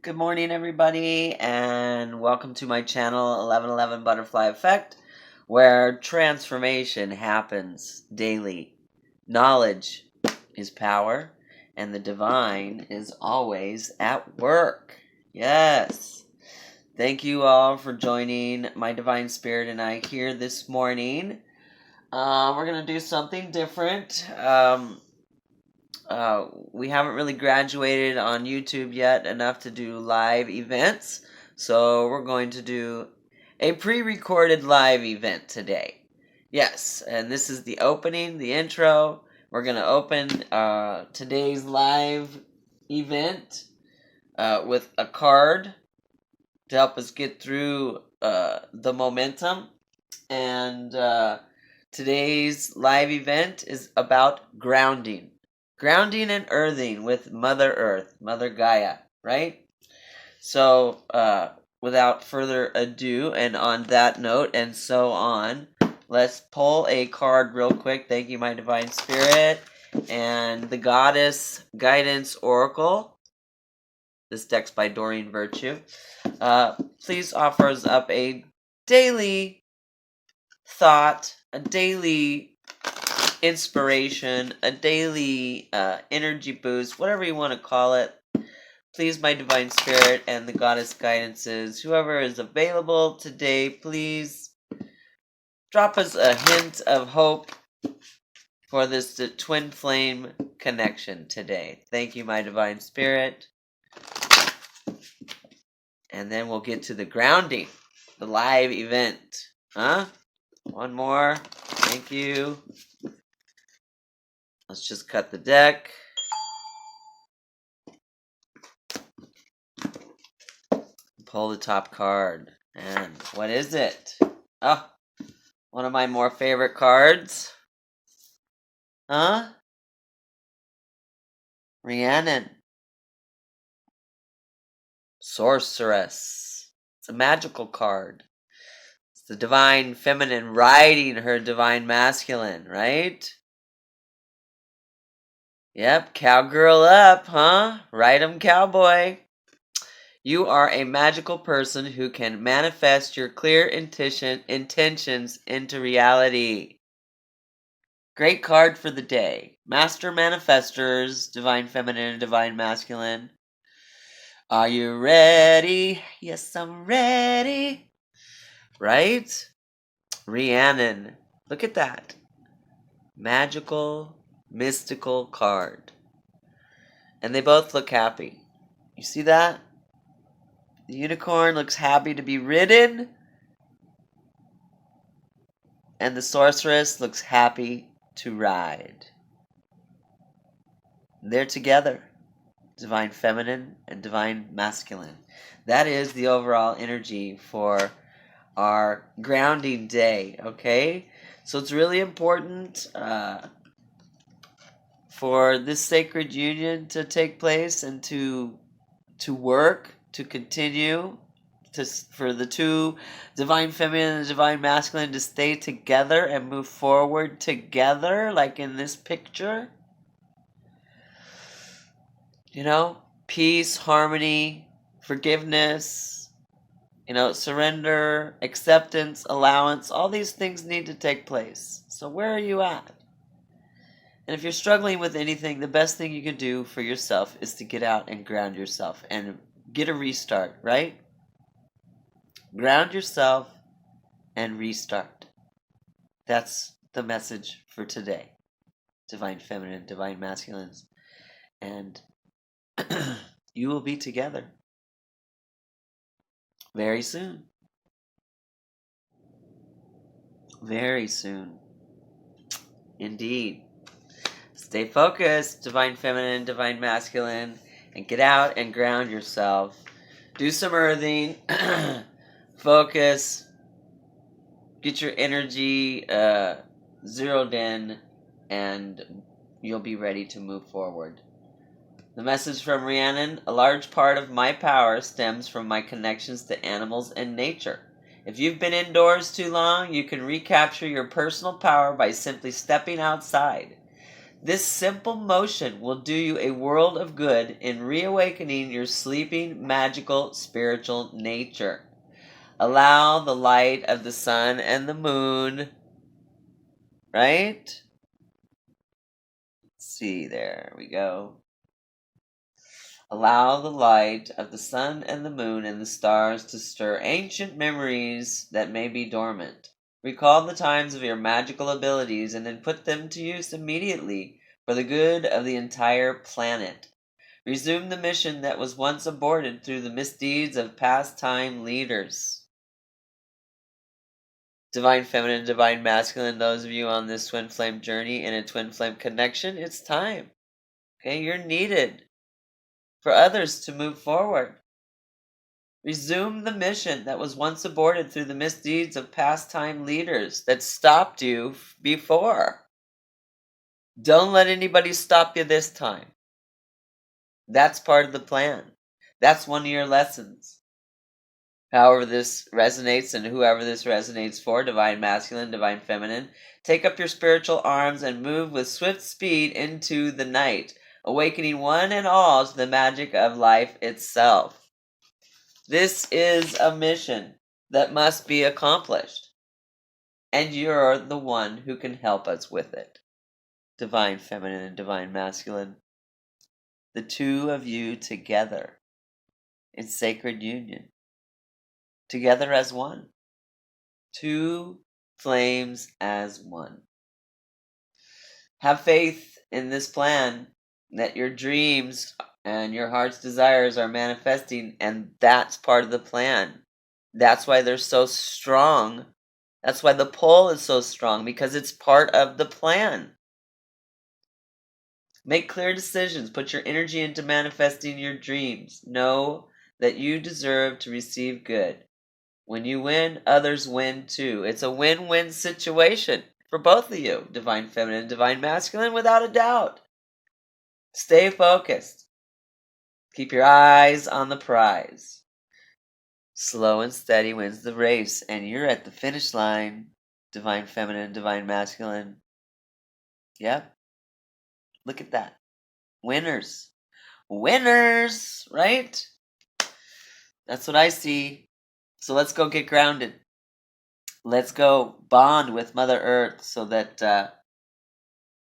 Good morning, everybody, and welcome to my channel, 1111 Butterfly Effect, where transformation happens daily. Knowledge is power, and the divine is always at work. Yes. Thank you all for joining my divine spirit and I here this morning. We're going to do something different. We haven't really graduated on YouTube yet enough to do live events, so we're going to do a pre-recorded live event today. Yes, and this is the opening, the intro. We're going to open today's live event with a card to help us get through the momentum. And today's live event is about grounding. Grounding and earthing with Mother Earth, Mother Gaia, right? So, without further ado, and on that note, and so on, let's pull a card real quick. Thank you, my divine spirit. And the Goddess Guidance Oracle. This deck's by Doreen Virtue. Please offer us up a daily thought, a daily inspiration, a daily energy boost, whatever you want to call it. Please, my divine spirit and the goddess guidances, whoever is available today, please drop us a hint of hope for this twin flame connection today. Thank you, my divine spirit. And then we'll get to the grounding, the live event. One more. Thank you. Let's just cut the deck. Pull the top card. And what is it? Oh, one of my more favorite cards. Rhiannon. Sorceress. It's a magical card. It's the divine feminine riding her divine masculine, right? Yep, cowgirl up, Ride 'em, cowboy. You are a magical person who can manifest your clear intentions into reality. Great card for the day. Master Manifestors, Divine Feminine and Divine Masculine. Are you ready? Yes, I'm ready. Right? Rhiannon. Look at that. Magical, mystical card. And they both look happy. You see that? The unicorn looks happy to be ridden. And the sorceress looks happy to ride. They're together. Divine feminine and divine masculine. That is the overall energy for our grounding day, okay? So it's really important for this sacred union to take place and to work, to continue, for the two, divine feminine and divine masculine, to stay together and move forward together, like in this picture. You know, peace, harmony, forgiveness, surrender, acceptance, allowance, all these things need to take place. So where are you at? And if you're struggling with anything, the best thing you can do for yourself is to get out and ground yourself and get a restart, right? Ground yourself and restart. That's the message for today. Divine feminine, divine masculines. And you will be together very soon. Very soon. Indeed. Stay focused, divine feminine, divine masculine, and get out and ground yourself. Do some earthing. Focus. Get your energy zeroed in, and you'll be ready to move forward. The message from Rhiannon: a large part of my power stems from my connections to animals and nature. If you've been indoors too long, you can recapture your personal power by simply stepping outside. This simple motion will do you a world of good in reawakening your sleeping, magical, spiritual nature. Allow the light of the sun and the moon, right? Let's see, there we go. Allow the light of the sun and the moon and the stars to stir ancient memories that may be dormant. Recall the times of your magical abilities and then put them to use immediately for the good of the entire planet. Resume the mission that was once aborted through the misdeeds of past time leaders. Divine Feminine, Divine Masculine, those of you on this twin flame journey in a twin flame connection, it's time. Okay, you're needed for others to move forward. Resume the mission that was once aborted through the misdeeds of past time leaders that stopped you before. Don't let anybody stop you this time. That's part of the plan. That's one of your lessons. However this resonates and whoever this resonates for, Divine Masculine, Divine Feminine, take up your spiritual arms and move with swift speed into the night, awakening one and all to the magic of life itself. This is a mission that must be accomplished, and you're the one who can help us with it. Divine Feminine and Divine Masculine, the two of you together in sacred union, together as one, two flames as one. Have faith in this plan that your dreams and your heart's desires are manifesting, and that's part of the plan. That's why they're so strong. That's why the pull is so strong, because it's part of the plan. Make clear decisions. Put your energy into manifesting your dreams. Know that you deserve to receive good. When you win, others win too. It's a win-win situation for both of you, Divine Feminine, Divine Masculine, without a doubt. Stay focused. Keep your eyes on the prize. Slow and steady wins the race, and you're at the finish line, Divine Feminine, Divine Masculine. Yep. Look at that. Winners. Winners, right? That's what I see. So let's go get grounded. Let's go bond with Mother Earth so that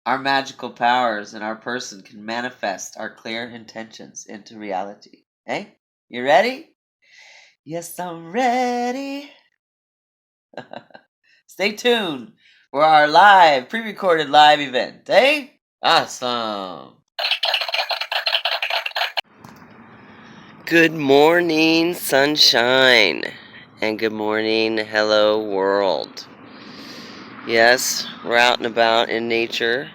our magical powers and our person can manifest our clear intentions into reality. Hey, you ready? Yes, I'm ready. Stay tuned for our live, pre-recorded live event. Hey, awesome. Good morning, sunshine. And good morning, hello world. Yes, we're out and about in nature.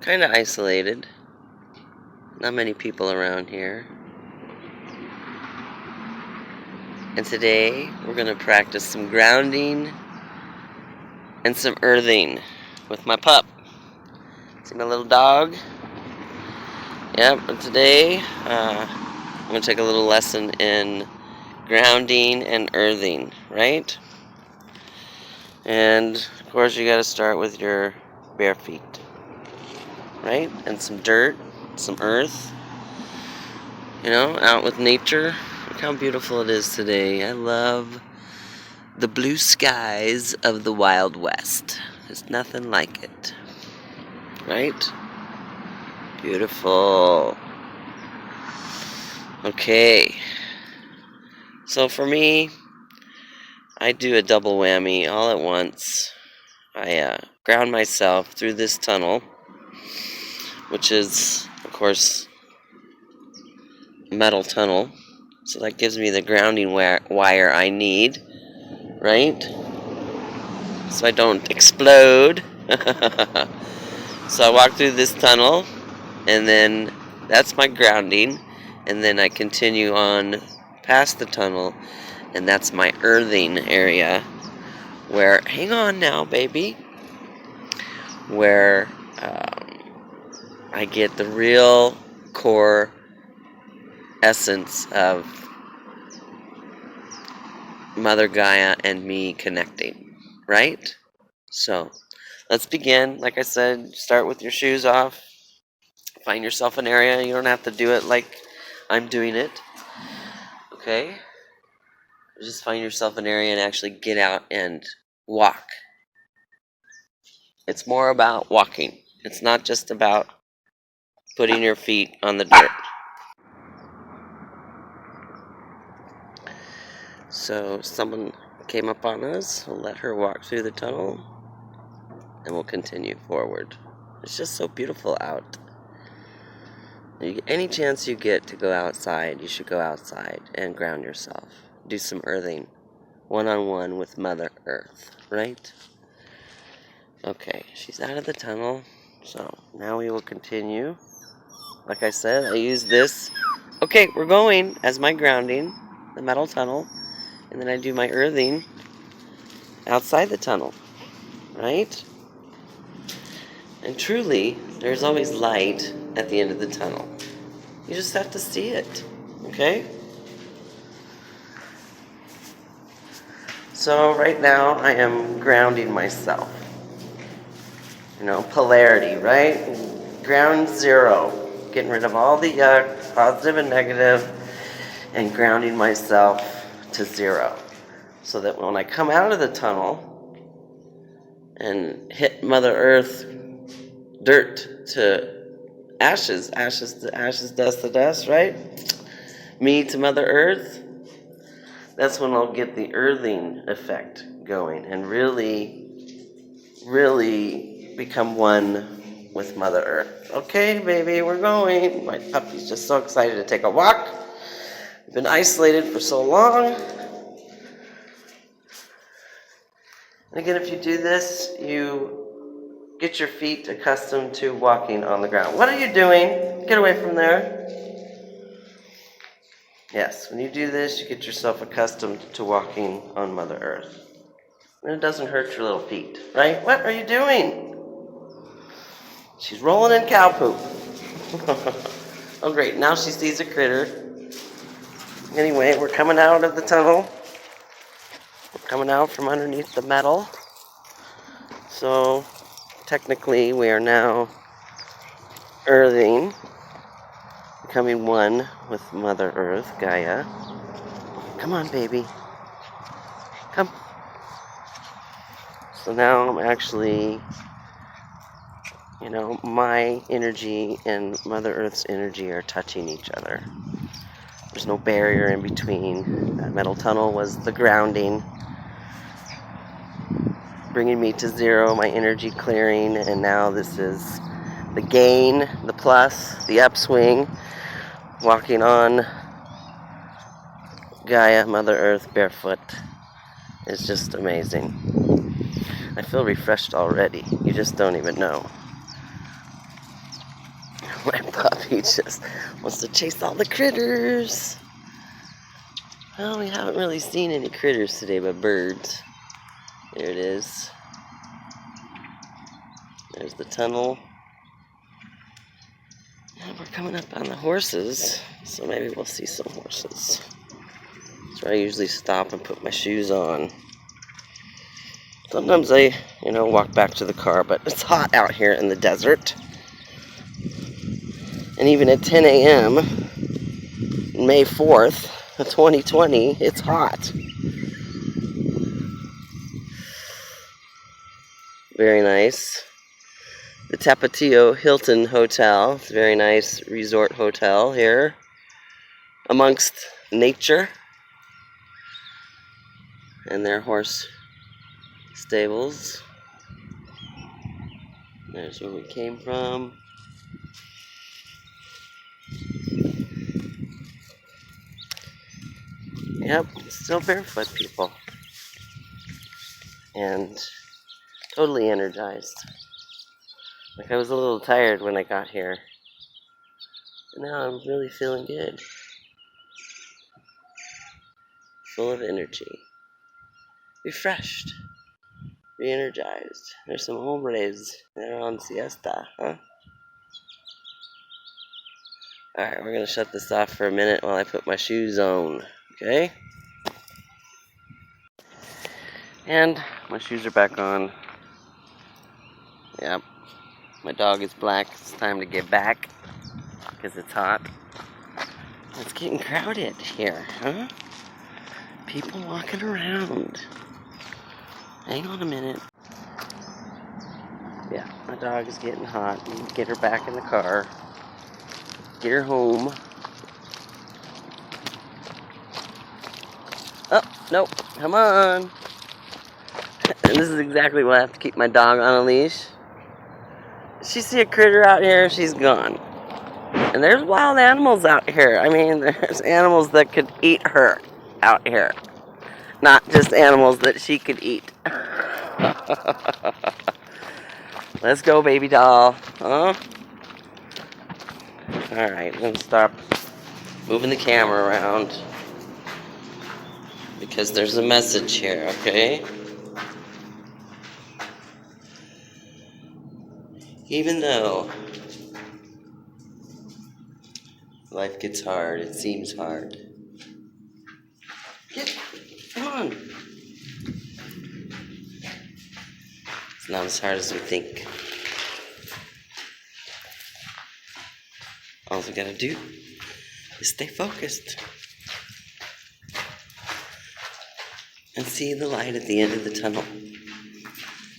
Kind of isolated. Not many people around here. And today we're going to practice some grounding and some earthing with my pup. See my little dog? Yep, and today I'm going to take a little lesson in grounding and earthing, right? And of course you got to start with your bare feet, right? And some dirt, some earth, out with nature. Look how beautiful it is today. I love the blue skies of the Wild West. There's nothing like it, right? Beautiful. Okay. So for me, I do a double whammy all at once. I ground myself through this tunnel, which is, of course, a metal tunnel. So that gives me the grounding wire I need, right? So I don't explode. So I walk through this tunnel, and then that's my grounding, and then I continue on past the tunnel, and that's my earthing area, where, hang on now, baby, where I get the real core essence of Mother Gaia and me connecting, right? So let's begin. Like I said, start with your shoes off. Find yourself an area. You don't have to do it like I'm doing it. Okay? Just find yourself an area and actually get out and walk. It's more about walking. It's not just about putting your feet on the dirt. So someone came up on us. We'll let her walk through the tunnel and we'll continue forward. It's just so beautiful out. Any chance you get to go outside, you should go outside and ground yourself. Do some earthing, one-on-one with Mother Earth, right? Okay, she's out of the tunnel, so now we will continue. Like I said, I use this. Okay, we're going as my grounding, the metal tunnel, and then I do my earthing outside the tunnel, right? And truly, there's always light at the end of the tunnel. You just have to see it, okay? So right now I am grounding myself. You know, polarity, right? Ground zero. Getting rid of all the yuck, positive and negative, and grounding myself to zero. So that when I come out of the tunnel and hit Mother Earth, dirt to ashes, ashes to ashes, dust to dust, right? Me to Mother Earth, that's when I'll get the earthing effect going and really, really become one with Mother Earth. Okay, baby, we're going. My puppy's just so excited to take a walk. I've been isolated for so long. And again, if you do this, you get your feet accustomed to walking on the ground. What are you doing? Get away from there. Yes, when you do this, you get yourself accustomed to walking on Mother Earth. And it doesn't hurt your little feet, right? What are you doing? She's rolling in cow poop. Oh, great. Now she sees a critter. Anyway, we're coming out of the tunnel. We're coming out from underneath the metal. So, technically, we are now earthing, becoming one with Mother Earth, Gaia. Come on, baby. Come. So now I'm actually, you know, my energy and Mother Earth's energy are touching each other. There's no barrier in between. That metal tunnel was the grounding, bringing me to zero, my energy clearing, and now this is the gain, the plus, the upswing, walking on Gaia, Mother Earth, barefoot. It's just amazing. I feel refreshed already. You just don't even know. My puppy just wants to chase all the critters. Well, we haven't really seen any critters today but birds. There it is. There's the tunnel. And we're coming up on the horses, so maybe we'll see some horses. That's where I usually stop and put my shoes on. Sometimes I, walk back to the car, but it's hot out here in the desert. And even at 10 a.m., May 4th, 2020, it's hot. Very nice. The Tapatio Hilton Hotel. It's a very nice resort hotel here amongst nature. And their horse stables. There's where we came from. Yep, still barefoot, people. And totally energized. Like I was a little tired when I got here. And now I'm really feeling good. Full of energy. Refreshed. Re-energized. There's some hombres that are on siesta, huh? Alright, we're going to shut this off for a minute while I put my shoes on. Okay? And my shoes are back on. Yep. My dog is black. It's time to get back because it's hot. It's getting crowded here, huh? People walking around. Hang on a minute. Yeah, my dog is getting hot. Get her back in the car. Get her home. Oh, nope. Come on. And this is exactly why I have to keep my dog on a leash. She see a critter out here, she's gone. And there's wild animals out here. I mean, there's animals that could eat her out here. Not just animals that she could eat. Let's go, baby doll. Huh? Alright, I'm going to stop moving the camera around. Because there's a message here, okay? Even though life gets hard, it seems hard. Come on. It's not as hard as we think. All we gotta do is stay focused and see the light at the end of the tunnel.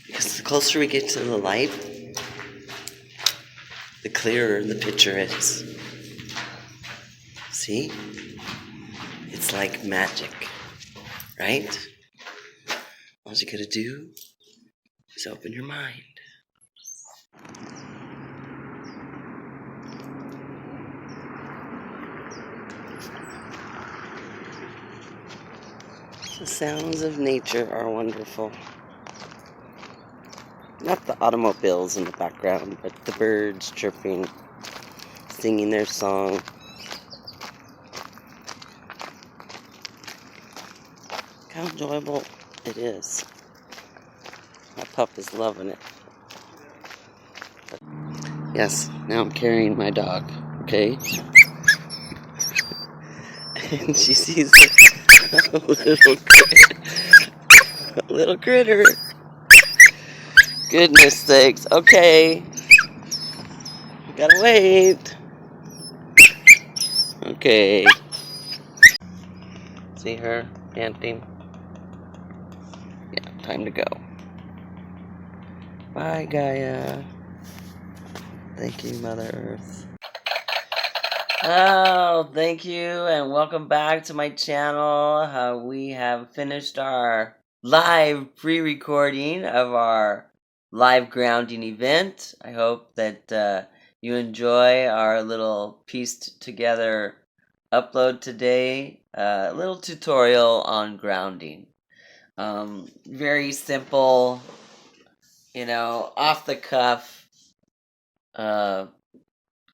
Because the closer we get to the light, the clearer the picture is. See? It's like magic, right? All you gotta do is open your mind. The sounds of nature are wonderful. Not the automobiles in the background, but the birds chirping, singing their song. Look how enjoyable it is. My pup is loving it. But yes, now I'm carrying my dog, okay? And she sees a little critter. Goodness sakes. Okay. Gotta wait. Okay. See her panting? Yeah, time to go. Bye, Gaia. Thank you, Mother Earth. Oh, thank you, and welcome back to my channel. We have finished our live pre-recording of our live grounding event. I hope that you enjoy our little pieced together upload today. A little tutorial on grounding. Very simple, off the cuff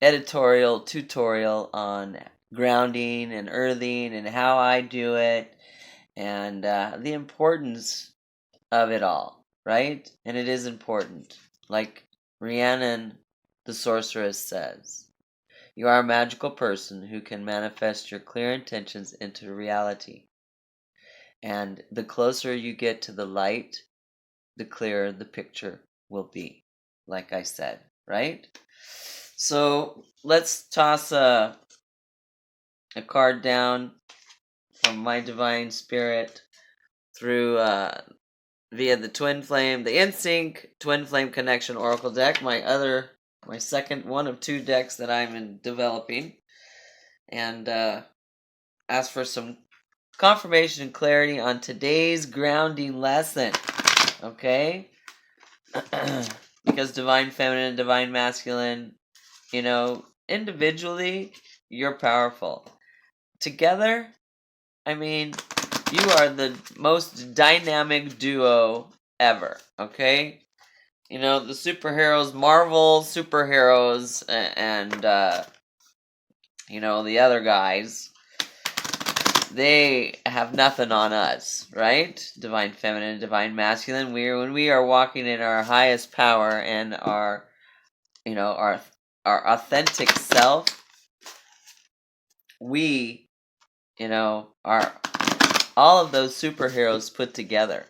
editorial tutorial on grounding and earthing and how I do it and the importance of it all, right? And it is important. Like Rhiannon, the sorceress, says, you are a magical person who can manifest your clear intentions into reality. And the closer you get to the light, the clearer the picture will be, like I said, right? So let's toss a card down from my divine spirit through via the twin flame, the InSync twin flame connection oracle deck, my second one of two decks that I'm developing, and ask for some confirmation and clarity on today's grounding lesson. Okay? Because divine feminine and divine masculine, individually, you're powerful. Together, I mean, you are the most dynamic duo ever, okay? The superheroes, Marvel superheroes, and, the other guys, they have nothing on us, right? Divine feminine, divine masculine. When we are walking in our highest power and our authentic self, we, are all of those superheroes put together.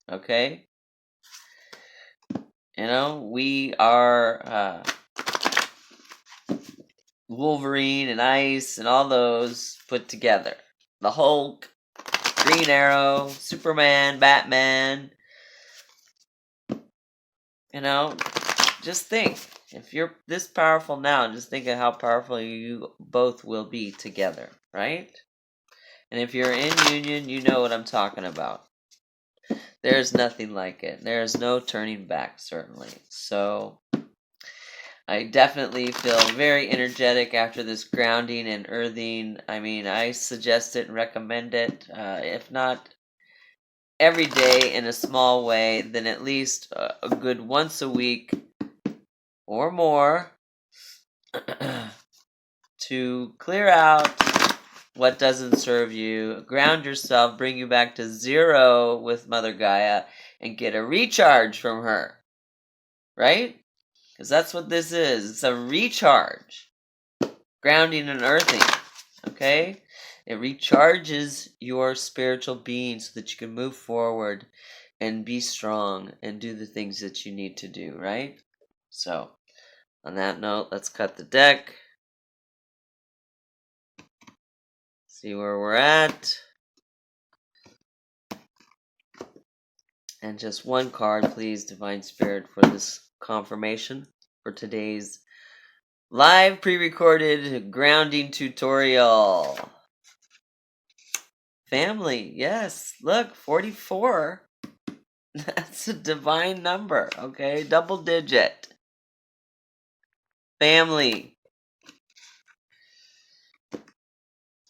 Okay? You know, we are Wolverine and Ice and all those put together. The Hulk, Green Arrow, Superman, Batman. You know, just think. If you're this powerful now, just think of how powerful you both will be together, right? And if you're in union, you know what I'm talking about. There's nothing like it. There's no turning back, certainly. So, I definitely feel very energetic after this grounding and earthing. I mean, I suggest it and recommend it. If not every day in a small way, then at least a good once a week or more to clear out what doesn't serve you, ground yourself, bring you back to zero with Mother Gaia, and get a recharge from her. Right? Because that's what this is. It's a recharge. Grounding and earthing. Okay? It recharges your spiritual being so that you can move forward and be strong and do the things that you need to do, right? So, on that note, let's cut the deck. See where we're at. And just one card, please, Divine Spirit, for this confirmation for today's live pre-recorded grounding tutorial. Family, yes. Look, 44. That's a divine number, okay? Double digit. Family.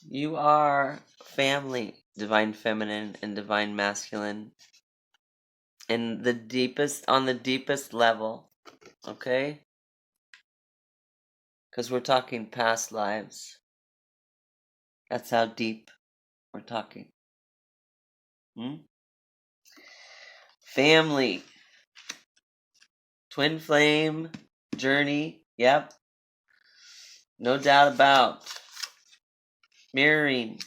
You are family, divine feminine and divine masculine, in the deepest, on the deepest level, okay? Because we're talking past lives. That's how deep we're talking. Family. Twin flame journey. Yep. No doubt about. Mirroring.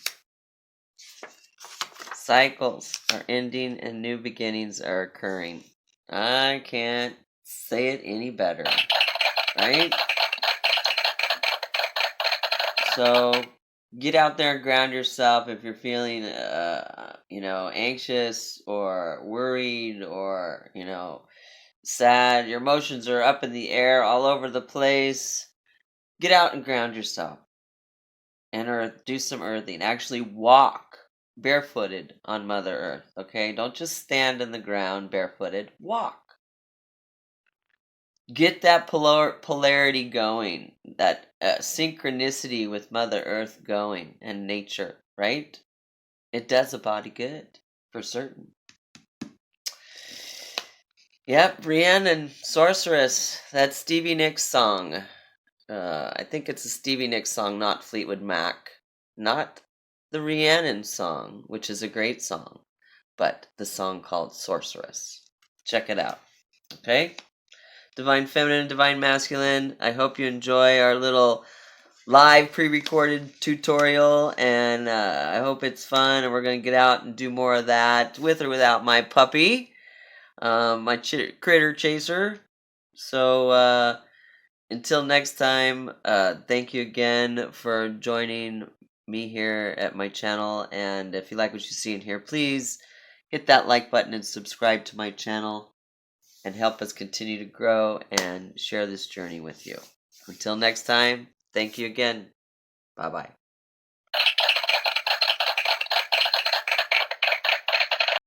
Cycles are ending and new beginnings are occurring. I can't say it any better. Right? So get out there and ground yourself if you're feeling anxious or worried or sad. Your emotions are up in the air all over the place. Get out and ground yourself and do some earthing. Actually walk barefooted on Mother Earth, okay? Don't just stand in the ground barefooted. Walk. Get that polarity going, that synchronicity with Mother Earth going and nature, right? It does a body good, for certain. Yep, Brienne and Sorceress. That's Stevie Nicks' song. I think it's a Stevie Nicks song, not Fleetwood Mac. Not the Rhiannon song, which is a great song, but the song called Sorceress. Check it out. Okay? Divine Feminine, Divine Masculine. I hope you enjoy our little live pre-recorded tutorial, and I hope it's fun, and we're going to get out and do more of that with or without my puppy, my critter chaser. So, until next time, thank you again for joining me here at my channel, and if you like what you see in here, please hit that like button and subscribe to my channel and help us continue to grow and share this journey with you. Until next time, thank you again. Bye-bye.